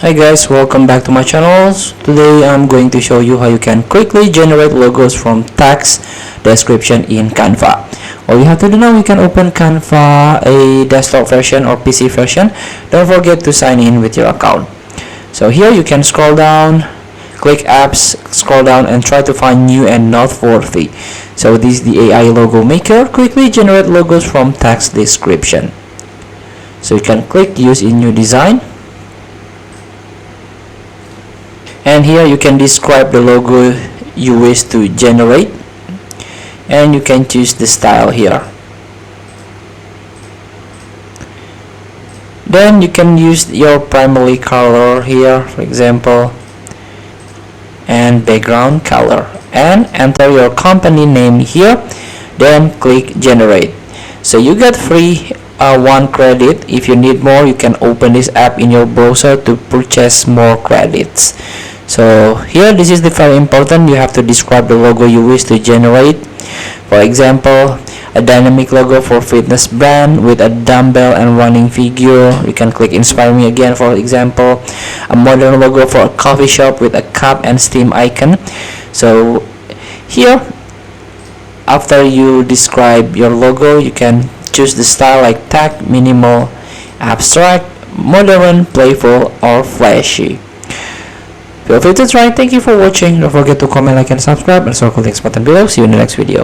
Hi guys, welcome back to my channel. Today I'm going to show you how you can quickly generate logos from text description in Canva. All you have to do now, you can open Canva, a desktop version or PC version. Don't forget to sign in with your account. So here you can scroll down, click apps, scroll down and try to find new and noteworthy. So this is the AI logo maker. Quickly generate logos from text description. So you can click use in new design. And here you can describe the logo you wish to generate, and you can choose the style here. Then you can use your primary color here, for example, and background color, and enter your company name here, then click generate. So you get free 1 credit. If you need more, you can open this app in your browser to purchase more credits. So here, this is the very important. You have to describe the logo you wish to generate. For example, a dynamic logo for fitness brand with a dumbbell and running figure. You can click inspire me again, for example. A modern logo for a coffee shop with a cup and steam icon. So here, after you describe your logo, you can choose the style like tag, minimal, abstract, modern, playful, or flashy. Feel free to try. Thank you for watching. Don't forget to comment, like, and subscribe, and circle the links button below. See you in the next video.